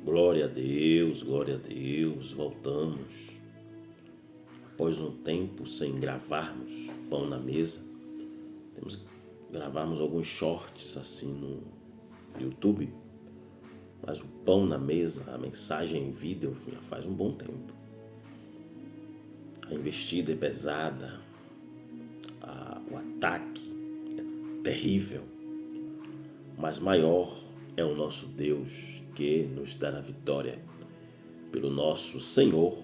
Glória a Deus, voltamos. Após um tempo sem gravarmos pão na mesa, gravarmos alguns shorts assim no YouTube, mas o pão na mesa, a mensagem em vídeo já faz um bom tempo. A investida é pesada, o ataque é terrível, mas maior é o nosso Deus que nos dará vitória pelo nosso Senhor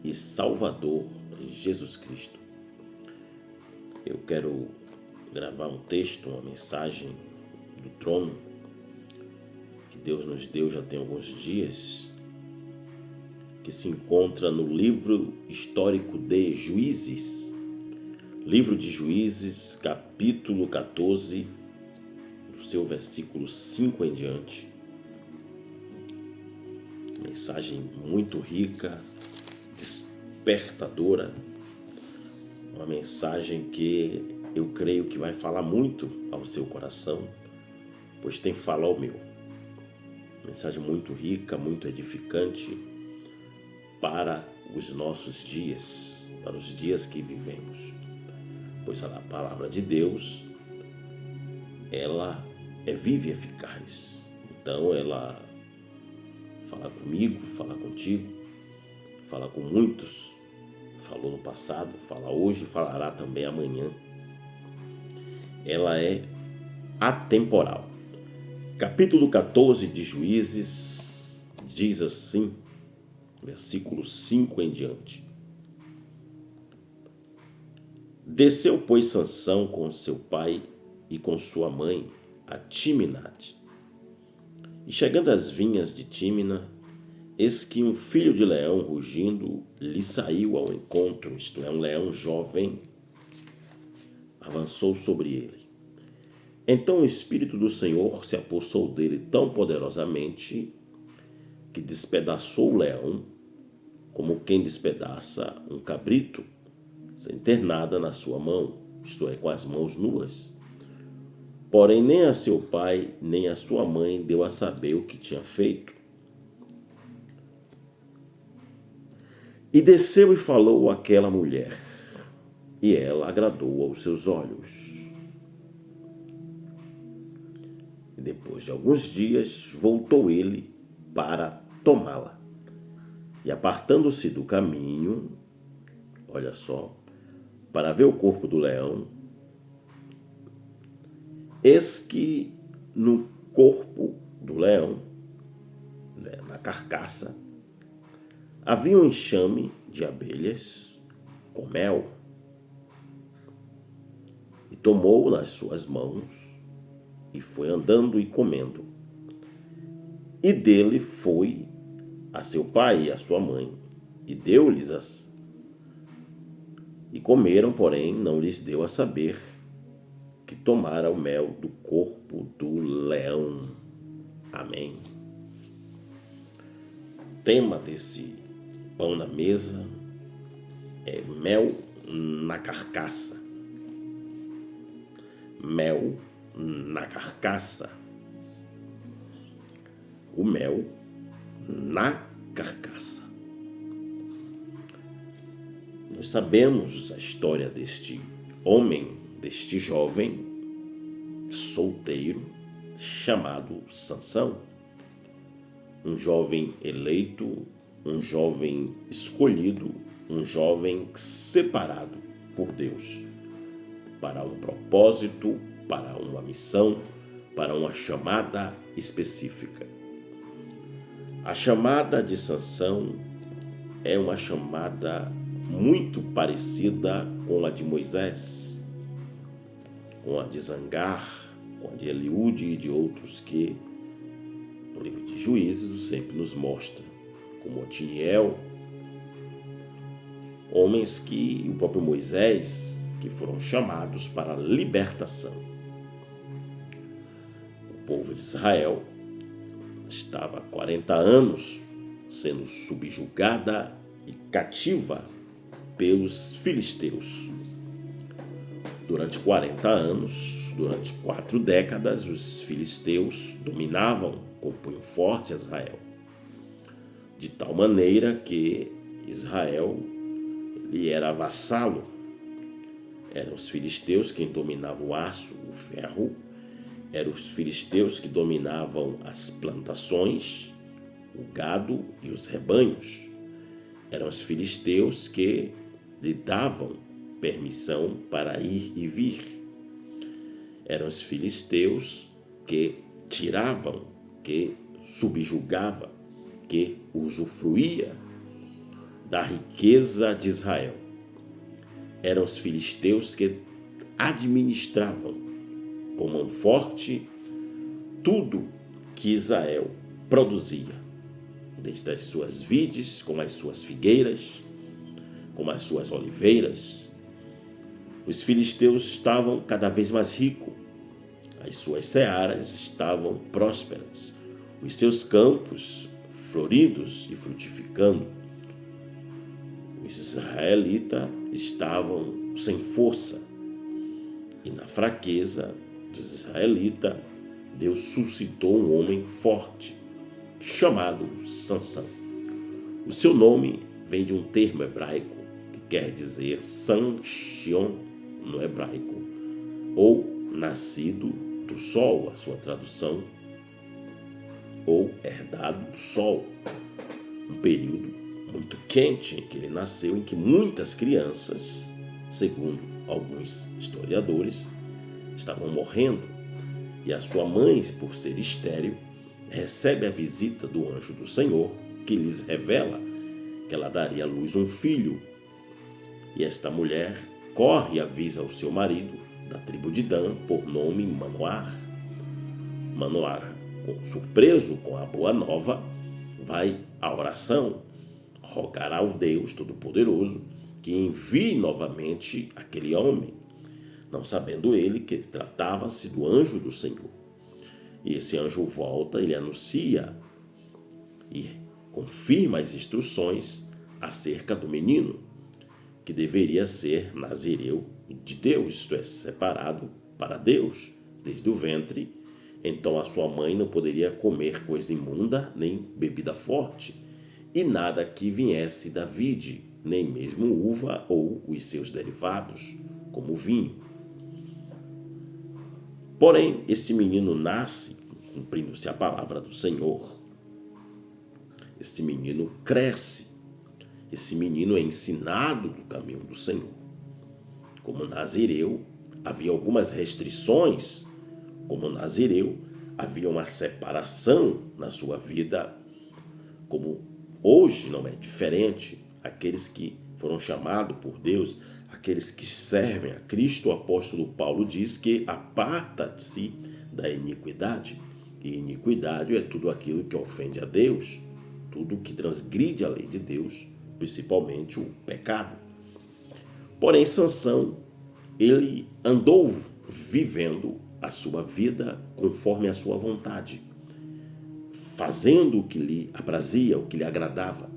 e Salvador Jesus Cristo. Eu quero gravar um texto, uma mensagem do trono que Deus nos deu já tem alguns dias, que se encontra no livro histórico de Juízes, livro de Juízes, capítulo 14, do seu versículo 5 em diante. Mensagem muito rica, despertadora, uma mensagem que eu creio que vai falar muito ao seu coração, pois tem fala ao meu. Mensagem muito rica, muito edificante para os nossos dias, para os dias que vivemos. Pois a palavra de Deus, ela é viva e eficaz. Então ela fala comigo, fala contigo, fala com muitos, falou no passado, fala hoje, falará também amanhã. Ela é atemporal. Capítulo 14 de Juízes diz assim, versículo 5 em diante. Desceu, pois, Sansão com seu pai e com sua mãe a Timnate. E chegando às vinhas de Tímina, eis que um filho de leão rugindo lhe saiu ao encontro, isto é, um leão jovem, avançou sobre ele. Então o Espírito do Senhor se apossou dele tão poderosamente que despedaçou o leão, como quem despedaça um cabrito, sem ter nada na sua mão, isto é, com as mãos nuas. Porém, nem a seu pai, nem a sua mãe deu a saber o que tinha feito. E desceu e falou àquela mulher, e ela agradou aos seus olhos. E depois de alguns dias, voltou ele para tomá-la. E apartando-se do caminho, olha só, para ver o corpo do leão, eis que no corpo do leão, na carcaça, havia um enxame de abelhas com mel. E tomou nas suas mãos e foi andando e comendo. E dele foi a seu pai e a sua mãe, e deu-lhes e comeram, porém não lhes deu a saber que tomara o mel do corpo do leão. Amém. O tema desse pão na mesa é mel na carcaça. Mel na carcaça. O mel na carcaça. Nós sabemos a história deste homem, deste jovem solteiro chamado Sansão. Um jovem eleito, um jovem escolhido, um jovem separado por Deus para um propósito, para uma missão, para uma chamada específica. A chamada de Sansão é uma chamada muito parecida com a de Moisés, com a de Zangar, com a de Eliúde e de outros que no livro de Juízes sempre nos mostra, como Otiniel, homens que o próprio Moisés, que foram chamados para a libertação. O povo de Israel estava há 40 anos sendo subjugada e cativa pelos filisteus. Durante 40 anos, durante 4 décadas, os filisteus dominavam com punho forte Israel. de tal maneira que Israel ele era vassalo. Eram os filisteus quem dominavam o aço, o ferro. Eram os filisteus que dominavam as plantações, o gado e os rebanhos. Eram os filisteus que lhe davam permissão para ir e vir. Eram os filisteus que tiravam, que subjugava, que usufruía da riqueza de Israel. Eram os filisteus que administravam com mão forte tudo que Israel produzia, desde as suas vides, como as suas figueiras, como as suas oliveiras. Os filisteus estavam cada vez mais ricos, as suas searas estavam prósperas, os seus campos floridos e frutificando. Os israelitas estavam sem força, e na fraqueza dos israelitas, Deus suscitou um homem forte, chamado Sansão. O seu nome vem de um termo hebraico que quer dizer Sanchion no hebraico, ou nascido do sol, a sua tradução, ou herdado do sol. Um período muito quente em que ele nasceu, em que muitas crianças, segundo alguns historiadores, estavam morrendo, e a sua mãe, por ser estéril, recebe a visita do anjo do Senhor, que lhes revela que ela daria à luz um filho. E esta mulher corre e avisa ao seu marido, da tribo de Dan, por nome Manoar. Manoar, surpreso com a boa nova, vai à oração, rogar ao Deus Todo-Poderoso que envie novamente aquele homem, não sabendo ele que tratava-se do anjo do Senhor. E esse anjo volta, ele anuncia e confirma as instruções acerca do menino, que deveria ser nazireu de Deus, isto é, separado para Deus desde o ventre. Então a sua mãe não poderia comer coisa imunda, nem bebida forte, e nada que viesse da vide, nem mesmo uva ou os seus derivados, como vinho. Porém, esse menino nasce, cumprindo-se a palavra do Senhor. Esse menino cresce. Esse menino é ensinado do caminho do Senhor. Como nazireu, havia algumas restrições. Como nazireu, havia uma separação na sua vida. Como hoje não é diferente, aqueles que foram chamados por Deus, aqueles que servem a Cristo, o apóstolo Paulo diz que aparta-se da iniquidade. E iniquidade é tudo aquilo que ofende a Deus, tudo que transgride a lei de Deus, principalmente o pecado. Porém, Sansão, ele andou vivendo a sua vida conforme a sua vontade, fazendo o que lhe aprazia, o que lhe agradava.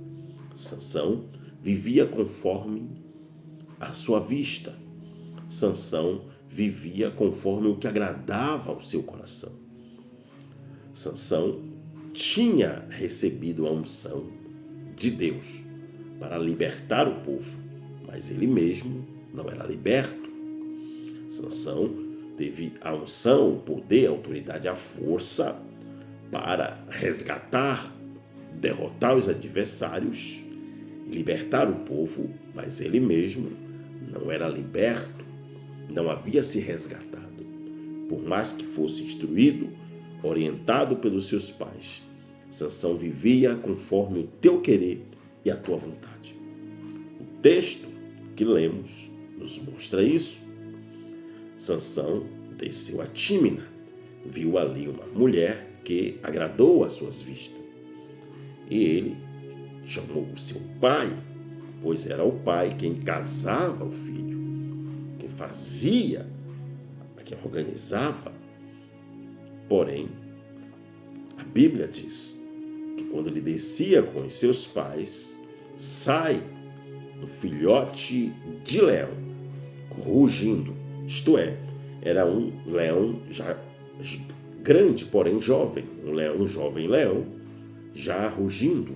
Sansão vivia conforme a sua vista. Sansão vivia conforme o que agradava ao seu coração. Sansão tinha recebido a unção de Deus para libertar o povo, mas ele mesmo não era liberto. Sansão teve a unção, o poder, a autoridade, a força para resgatar, derrotar os adversários e libertar o povo, mas ele mesmo não era liberto, não havia se resgatado. Por mais que fosse instruído, orientado pelos seus pais, Sansão vivia conforme o teu querer e a tua vontade. O texto que lemos nos mostra isso. Sansão desceu a Tímina, viu ali uma mulher que agradou às suas vistas. E ele chamou o seu pai, pois era o pai quem casava o filho, quem fazia, quem organizava. Porém, a Bíblia diz que quando ele descia com os seus pais, sai um filhote de leão, rugindo. Isto é, era um leão já grande, porém jovem, um jovem leão, já rugindo.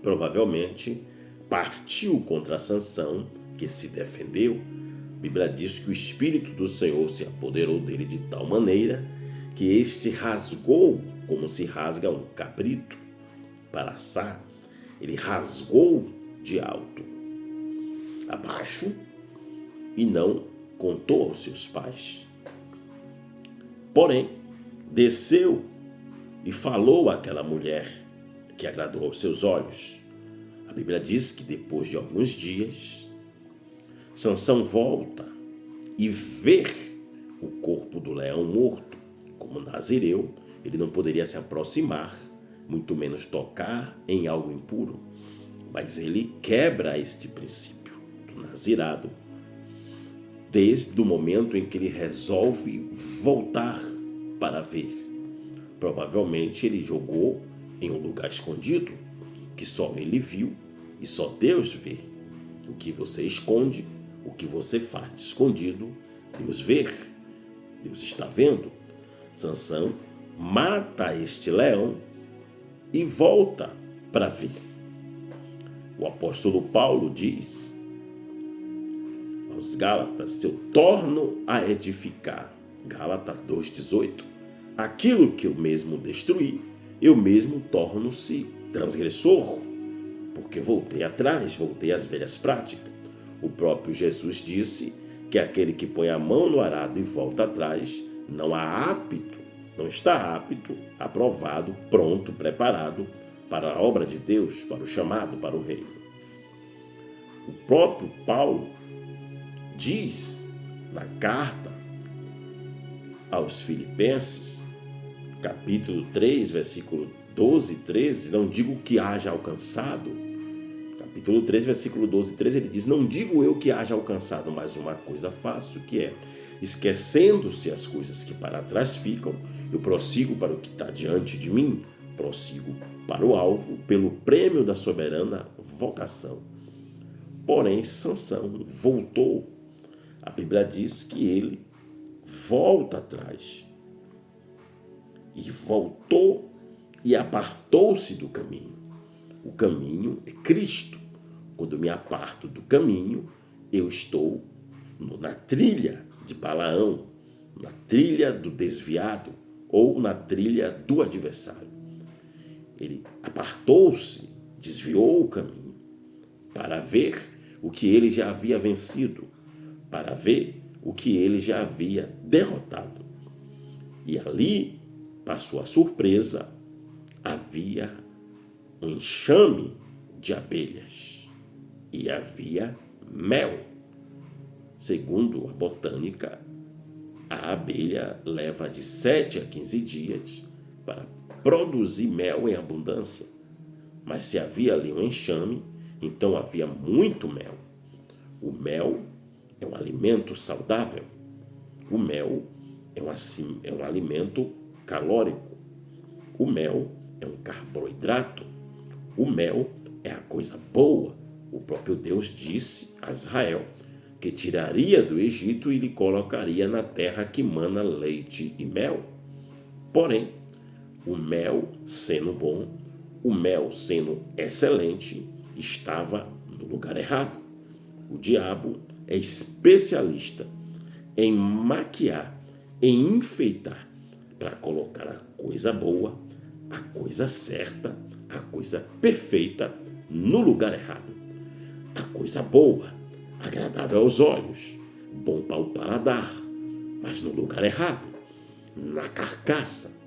provavelmente partiu contra Sansão, que se defendeu. A Bíblia diz que o Espírito do Senhor se apoderou dele de tal maneira que este rasgou, como se rasga um cabrito para assar. Ele rasgou de alto a baixo e não contou aos seus pais. Porém, desceu e falou àquela mulher que agradou aos seus olhos. A Bíblia diz que depois de alguns dias, Sansão volta e vê o corpo do leão morto. Como nazireu, ele não poderia se aproximar, muito menos tocar em algo impuro. Mas ele quebra este princípio do nazirado desde o momento em que ele resolve voltar para ver. Provavelmente ele jogou em um lugar escondido, que só ele viu e só Deus vê. O que você esconde, o que você faz de escondido, Deus vê. Deus está vendo. Sansão mata este leão e volta para ver. O apóstolo Paulo diz aos Gálatas: eu torno a edificar. Gálatas 2,18. Aquilo que eu mesmo destruí, eu mesmo torno-se transgressor, porque voltei atrás, voltei às velhas práticas. O próprio Jesus disse que aquele que põe a mão no arado e volta atrás não está apto, aprovado, pronto, preparado para a obra de Deus, para o chamado, para o reino. O próprio Paulo diz na carta aos Filipenses, capítulo 3, versículo 12 e 13, não digo que haja alcançado. Capítulo 3, versículo 12 e 13, ele diz: não digo eu que haja alcançado, mas uma coisa faço, que é, esquecendo-se as coisas que para trás ficam, eu prossigo para o que está diante de mim, prossigo para o alvo, pelo prêmio da soberana vocação. Porém, Sansão voltou. A Bíblia diz que ele volta atrás. E voltou e apartou-se do caminho. O caminho é Cristo. Quando eu me aparto do caminho, eu estou na trilha de Balaão, na trilha do desviado ou na trilha do adversário. Ele apartou-se, desviou o caminho para ver o que ele já havia vencido, para ver o que ele já havia derrotado. E ali, para sua surpresa, havia um enxame de abelhas e havia mel. Segundo a botânica, a abelha leva de 7 a 15 dias para produzir mel em abundância. Mas se havia ali um enxame, então havia muito mel. O mel é um alimento saudável. O mel é um alimento calórico. O mel é um carboidrato. O mel é a coisa boa. O próprio Deus disse a Israel que tiraria do Egito e lhe colocaria na terra que mana leite e mel. Porém, o mel sendo bom, o mel sendo excelente, estava no lugar errado. O diabo é especialista em maquiar, em enfeitar, para colocar a coisa boa, a coisa certa, a coisa perfeita no lugar errado. A coisa boa, agradável aos olhos, bom para o paladar, mas no lugar errado, na carcaça,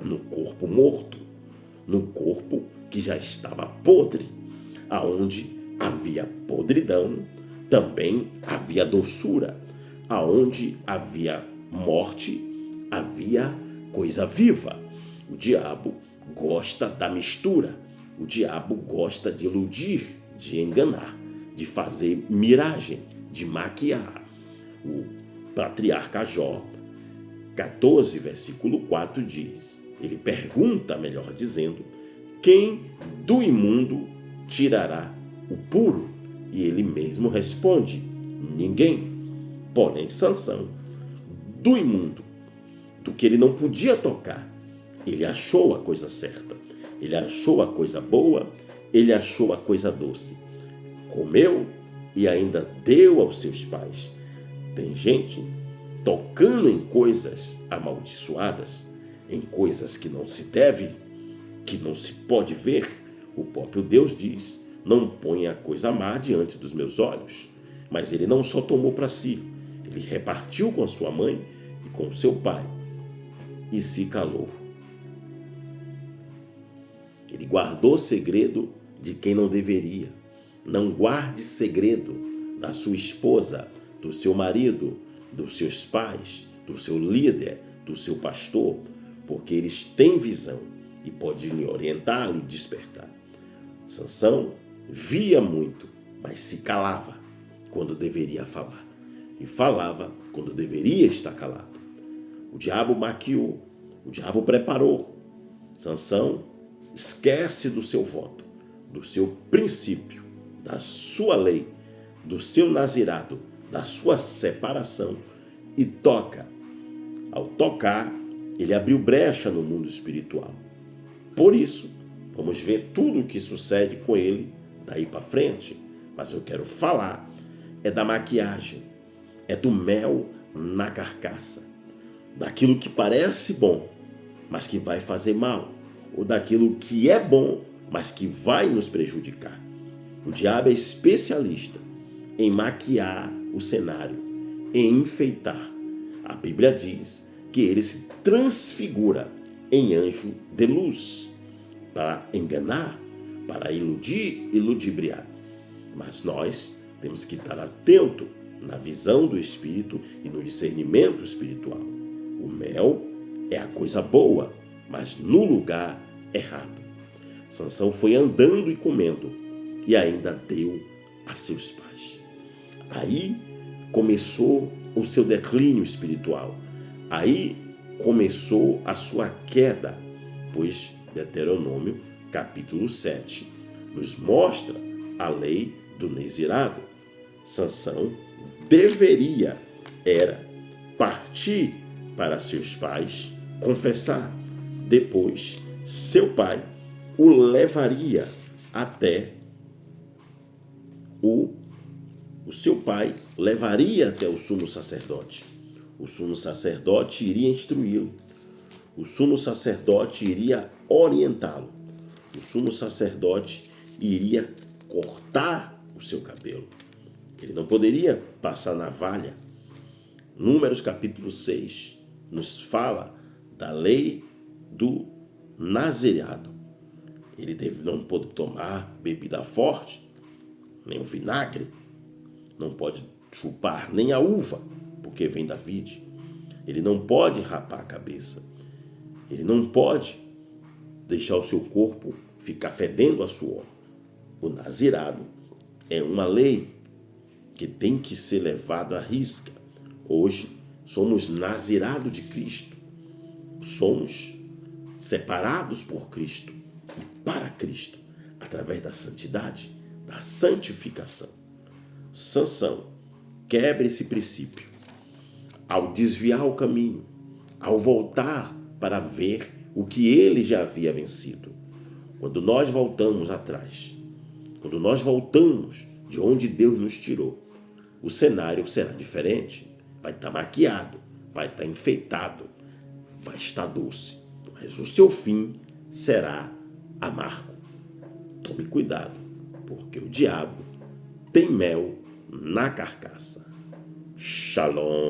no corpo morto, no corpo que já estava podre. Aonde havia podridão, também havia doçura. Aonde havia morte, havia coisa viva. O diabo gosta da mistura. O diabo gosta de iludir, de enganar, de fazer miragem, de maquiar. O patriarca Jó, 14, versículo 4 diz, ele pergunta, melhor dizendo, quem do imundo tirará o puro? E ele mesmo responde, ninguém. Porém, Sansão, do imundo, do que ele não podia tocar, ele achou a coisa certa, ele achou a coisa boa, ele achou a coisa doce. Comeu e ainda deu aos seus pais. Tem gente tocando em coisas amaldiçoadas, em coisas que não se deve, que não se pode ver. O próprio Deus diz: não ponha a coisa má diante dos meus olhos. Mas ele não só tomou para si, ele repartiu com a sua mãe e com o seu pai e se calou. Ele guardou segredo de quem não deveria. Não guarde segredo da sua esposa, do seu marido, dos seus pais, do seu líder, do seu pastor, porque eles têm visão e podem lhe orientar, lhe despertar. Sansão via muito, mas se calava quando deveria falar e falava quando deveria estar calado. O diabo maquiou, o diabo preparou. Sansão esquece do seu voto, do seu princípio, da sua lei, do seu nazirado, da sua separação e toca. Ao tocar, ele abriu brecha no mundo espiritual. Por isso, vamos ver tudo o que sucede com ele daí para frente. Mas eu quero falar é da maquiagem, é do mel na carcaça, daquilo que parece bom, mas que vai fazer mal, ou daquilo que é bom, mas que vai nos prejudicar. O diabo é especialista em maquiar o cenário, em enfeitar. A Bíblia diz que ele se transfigura em anjo de luz para enganar, para iludir e ludibriar. Mas nós temos que estar atento na visão do Espírito e no discernimento espiritual. O mel é a coisa boa, mas no lugar errado. Sansão foi andando e comendo e ainda deu a seus pais. Aí começou o seu declínio espiritual. Aí começou a sua queda, pois Deuteronômio capítulo 7 nos mostra a lei do nazirado. Sansão deveria era partir para seus pais, confessar. Depois, seu pai o levaria até o seu pai levaria até o sumo sacerdote. O sumo sacerdote iria instruí-lo. O sumo sacerdote iria orientá-lo. O sumo sacerdote iria cortar o seu cabelo. Ele não poderia passar navalha. Números capítulo 6 nos fala da lei do nazireado. Ele não pode tomar bebida forte, nem o vinagre. Não pode chupar nem a uva, porque vem da vide. Ele não pode rapar a cabeça. Ele não pode deixar o seu corpo ficar fedendo a suor. O nazirado é uma lei que tem que ser levada à risca. Hoje somos nazirado de Cristo. Somos separados por Cristo e para Cristo, através da santidade, da santificação. Sansão quebra esse princípio ao desviar o caminho, ao voltar para ver o que ele já havia vencido. Quando nós voltamos atrás, quando nós voltamos de onde Deus nos tirou, o cenário será diferente. Vai estar maquiado, vai estar enfeitado, vai estar doce, mas o seu fim será amargo. Tome cuidado, porque o diabo tem mel na carcaça. Shalom.